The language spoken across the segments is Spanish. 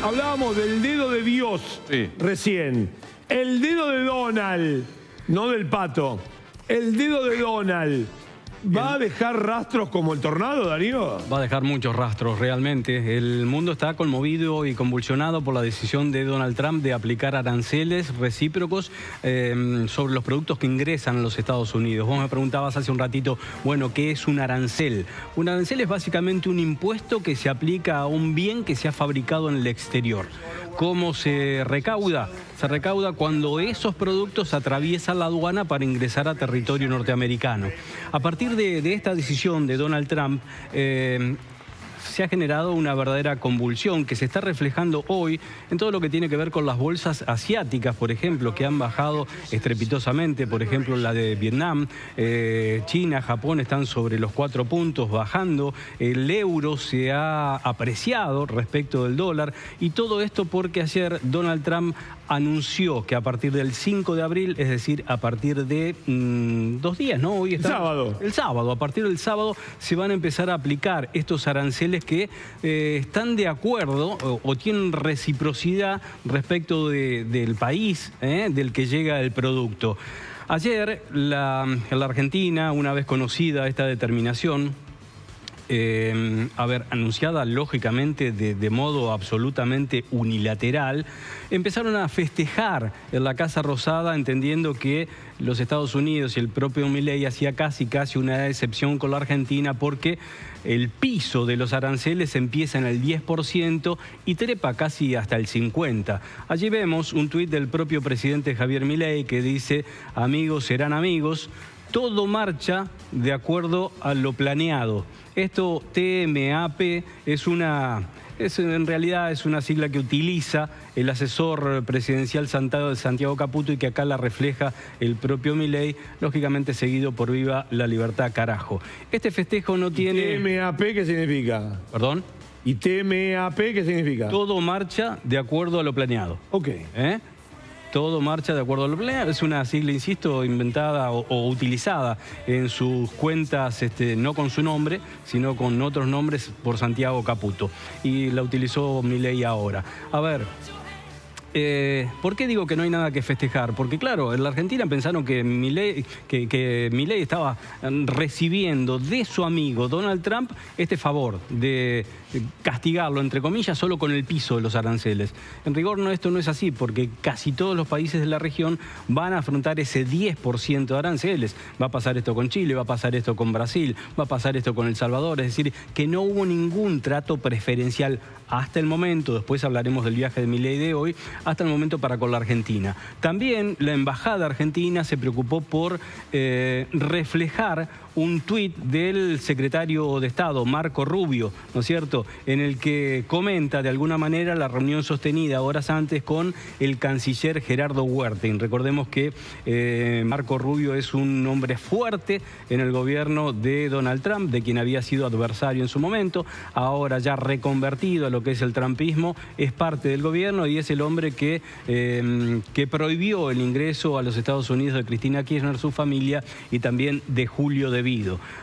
Hablábamos del dedo de Dios recién. El dedo de Donald, no del pato. El dedo de Donald. ¿Va a dejar rastros como el tornado, Darío? Va a dejar muchos rastros, realmente. El mundo está conmovido y convulsionado por la decisión de Donald Trump de aplicar aranceles recíprocos sobre los productos que ingresan a los Estados Unidos. Vos me preguntabas hace un ratito, bueno, ¿qué es un arancel? Un arancel es básicamente un impuesto que se aplica a un bien que se ha fabricado en el exterior. ¿Cómo se recauda? Se recauda cuando esos productos atraviesan la aduana para ingresar a territorio norteamericano. A partir de esta decisión de Donald Trump, se ha generado una verdadera convulsión que se está reflejando hoy en todo lo que tiene que ver con las bolsas asiáticas, por ejemplo, que han bajado estrepitosamente, por ejemplo, la de Vietnam, China, Japón están sobre los 4 puntos bajando, el euro se ha apreciado respecto del dólar y todo esto porque ayer Donald Trump anunció que a partir del 5 de abril, es decir, a partir de 2 días, ¿no? Hoy está el sábado. A partir del sábado se van a empezar a aplicar estos aranceles que están de acuerdo o tienen reciprocidad respecto del país del que llega el producto. Ayer la Argentina, una vez conocida esta determinación, anunciada lógicamente de modo absolutamente unilateral, empezaron a festejar en la Casa Rosada entendiendo que los Estados Unidos y el propio Milei hacía casi una excepción con la Argentina porque el piso de los aranceles empieza en el 10% y trepa casi hasta el 50%. Allí vemos un tuit del propio presidente Javier Milei que dice: amigos serán amigos, todo marcha de acuerdo a lo planeado. Esto TMAP en realidad es una sigla que utiliza el asesor presidencial Santiago Caputo y que acá la refleja el propio Milei, lógicamente seguido por Viva la Libertad, carajo. Este festejo no tiene... ¿TMAP qué significa? ¿Perdón? ¿Y TMAP qué significa? Todo marcha de acuerdo a lo planeado. Ok. Todo marcha de acuerdo a lo planeado. Es una sigla, insisto, inventada o utilizada en sus cuentas, no con su nombre, sino con otros nombres por Santiago Caputo. Y la utilizó Milei ahora. A ver, ¿por qué digo que no hay nada que festejar? Porque claro, en la Argentina pensaron que Milei estaba recibiendo de su amigo Donald Trump este favor de castigarlo, entre comillas, solo con el piso de los aranceles. En rigor, esto no es así, porque casi todos los países de la región van a afrontar ese 10% de aranceles. Va a pasar esto con Chile, va a pasar esto con Brasil, va a pasar esto con El Salvador. Es decir, que no hubo ningún trato preferencial hasta el momento, después hablaremos del viaje de Milei de hoy, hasta el momento para con la Argentina. También la Embajada Argentina se preocupó por reflejar un tuit del secretario de Estado, Marco Rubio, ¿no es cierto?, en el que comenta de alguna manera la reunión sostenida horas antes con el canciller Gerardo Huertain. Recordemos que Marco Rubio es un hombre fuerte en el gobierno de Donald Trump, de quien había sido adversario en su momento, ahora ya reconvertido a lo que es el trumpismo, es parte del gobierno y es el hombre que prohibió el ingreso a los Estados Unidos de Cristina Kirchner, su familia, y también de Julio Devido.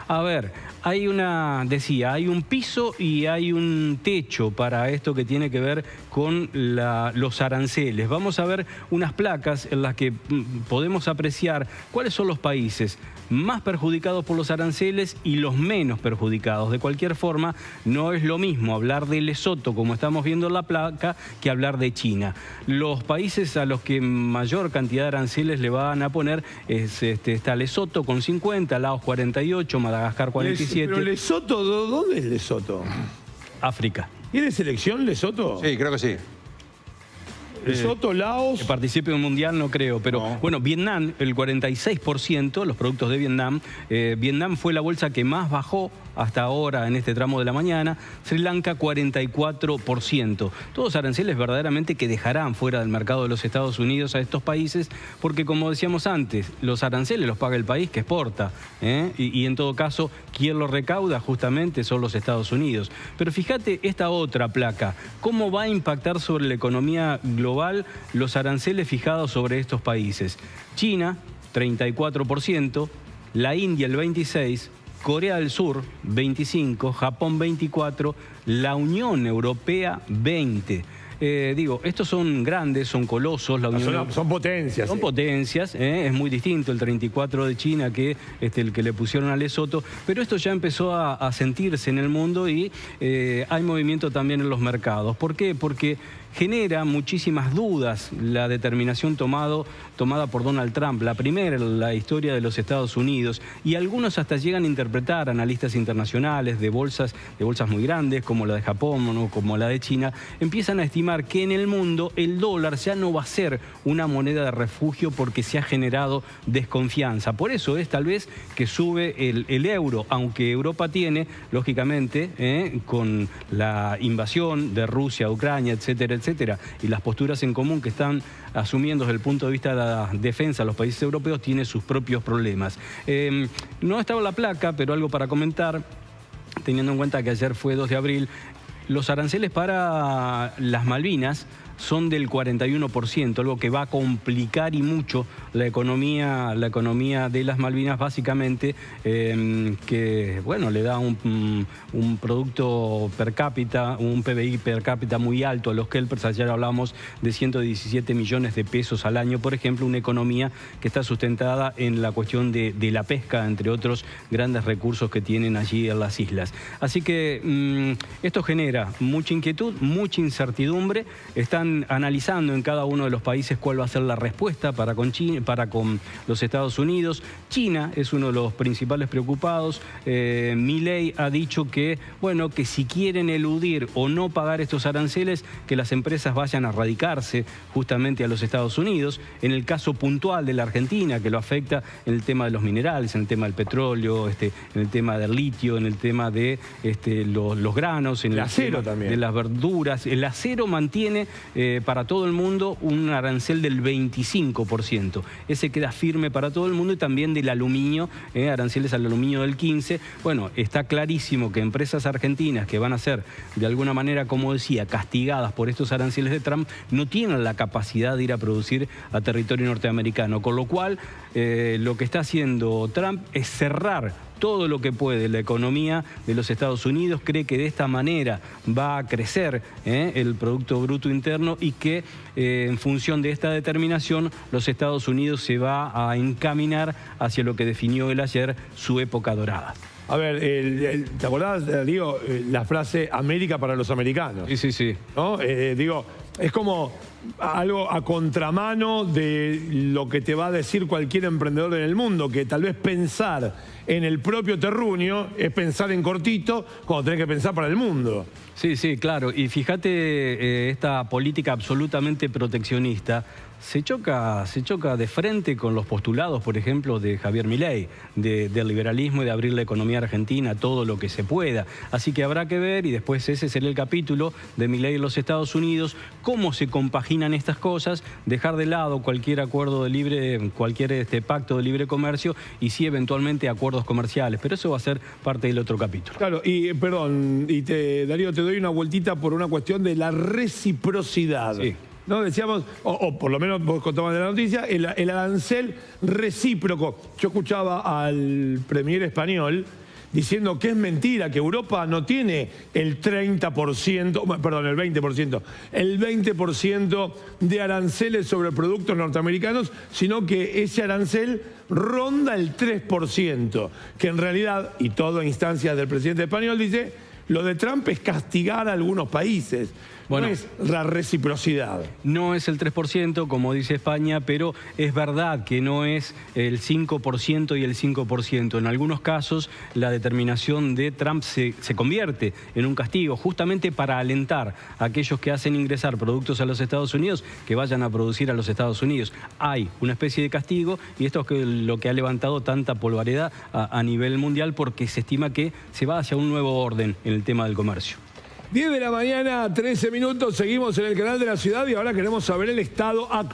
A ver, hay un piso y hay un techo para esto que tiene que ver con los aranceles. Vamos a ver unas placas en las que podemos apreciar cuáles son los países más perjudicados por los aranceles y los menos perjudicados. De cualquier forma, no es lo mismo hablar de Lesoto, como estamos viendo en la placa, que hablar de China. Los países a los que mayor cantidad de aranceles le van a poner está Lesoto con 50, Laos 48, Madagascar 47. Pero Lesoto, ¿dónde es Lesoto? África. ¿Tiene selección Lesoto? Sí, creo que sí. Lesoto, Laos... Que participe en un mundial no creo, pero no. Bueno, Vietnam, el 46%, los productos de Vietnam. Vietnam fue la bolsa que más bajó hasta ahora en este tramo de la mañana. Sri Lanka, 44%. Todos aranceles verdaderamente que dejarán fuera del mercado de los Estados Unidos a estos países, porque como decíamos antes, los aranceles los paga el país que exporta. Y en todo caso, quien los recauda justamente son los Estados Unidos. Pero fíjate esta otra placa, cómo va a impactar sobre la economía global los aranceles fijados sobre estos países. China, 34%, la India, el 26%, Corea del Sur, 25%, Japón, 24%, la Unión Europea, 20%. Digo, estos son grandes, son colosos. La Unión Son potencias. Son potencias, es muy distinto el 34 de China que el que le pusieron a Lesoto, pero esto ya empezó a sentirse en el mundo y hay movimiento también en los mercados. ¿Por qué? Porque genera muchísimas dudas la determinación tomada por Donald Trump, la primera en la historia de los Estados Unidos, y algunos hasta llegan a interpretar, analistas internacionales de bolsas muy grandes, como la de Japón o como la de China, empiezan a estimar que en el mundo el dólar ya no va a ser una moneda de refugio porque se ha generado desconfianza. Por eso es tal vez que sube el euro, aunque Europa tiene, lógicamente, con la invasión de Rusia, Ucrania, etcétera, etcétera, y las posturas en común que están asumiendo desde el punto de vista de la defensa los países europeos, tiene sus propios problemas. No estaba la placa, pero algo para comentar, teniendo en cuenta que ayer fue 2 de abril, los aranceles para las Malvinas son del 41%, algo que va a complicar y mucho la economía de las Malvinas, básicamente, que bueno, le da un producto per cápita, un PBI per cápita muy alto a los kelpers. Ayer hablamos de 117 millones de pesos al año, por ejemplo, una economía que está sustentada en la cuestión de la pesca, entre otros grandes recursos que tienen allí en las islas. Así que esto genera mucha inquietud, mucha incertidumbre. Están analizando en cada uno de los países cuál va a ser la respuesta para con los Estados Unidos. China es uno de los principales preocupados. Milei ha dicho que, bueno, que si quieren eludir o no pagar estos aranceles, que las empresas vayan a radicarse justamente a los Estados Unidos. En el caso puntual de la Argentina, que lo afecta en el tema de los minerales, en el tema del petróleo, en el tema del litio, en el tema de los granos, en el acero también, de las verduras. El acero mantiene para todo el mundo un arancel del 25%. Ese queda firme para todo el mundo, y también del aluminio, aranceles al aluminio del 15%. Bueno, está clarísimo que empresas argentinas que van a ser, de alguna manera, como decía, castigadas por estos aranceles de Trump, no tienen la capacidad de ir a producir a territorio norteamericano. Con lo cual, lo que está haciendo Trump es cerrar todo lo que puede la economía de los Estados Unidos. Cree que de esta manera va a crecer el Producto Bruto Interno, y que en función de esta determinación los Estados Unidos se va a encaminar hacia lo que definió él ayer su época dorada. A ver, ¿te acordás, digo, la frase América para los americanos? Sí, sí, sí. ¿No? Digo, es como algo a contramano de lo que te va a decir cualquier emprendedor en el mundo, que tal vez pensar en el propio terruño es pensar en cortito cuando tenés que pensar para el mundo. Sí, sí, claro. Y fíjate, esta política absolutamente proteccionista se choca de frente con los postulados, por ejemplo, de Javier Milei, del liberalismo y de abrir la economía argentina todo lo que se pueda. Así que habrá que ver, y después ese será el capítulo de Milei en los Estados Unidos, cómo se compaginan estas cosas, dejar de lado cualquier acuerdo de libre, cualquier pacto de libre comercio, y sí eventualmente acuerdos comerciales. Pero eso va a ser parte del otro capítulo. Claro, y perdón, Darío, te doy una vueltita por una cuestión de la reciprocidad. Sí. ¿No? Decíamos, o por lo menos vos contabas de la noticia, el arancel recíproco. Yo escuchaba al premier español diciendo que es mentira, que Europa no tiene el 30%, perdón, el 20%, el 20% de aranceles sobre productos norteamericanos, sino que ese arancel ronda el 3%, que en realidad, y todo en instancias del presidente español, dice, lo de Trump es castigar a algunos países. Bueno, no es la reciprocidad. No es el 3%, como dice España, pero es verdad que no es el 5% y el 5%. En algunos casos, la determinación de Trump se convierte en un castigo, justamente para alentar a aquellos que hacen ingresar productos a los Estados Unidos, que vayan a producir a los Estados Unidos. Hay una especie de castigo, y esto es lo que ha levantado tanta polvareda a nivel mundial, porque se estima que se va hacia un nuevo orden en el tema del comercio. 10 de la mañana, 13 minutos, seguimos en el canal de la ciudad, y ahora queremos saber el estado actual.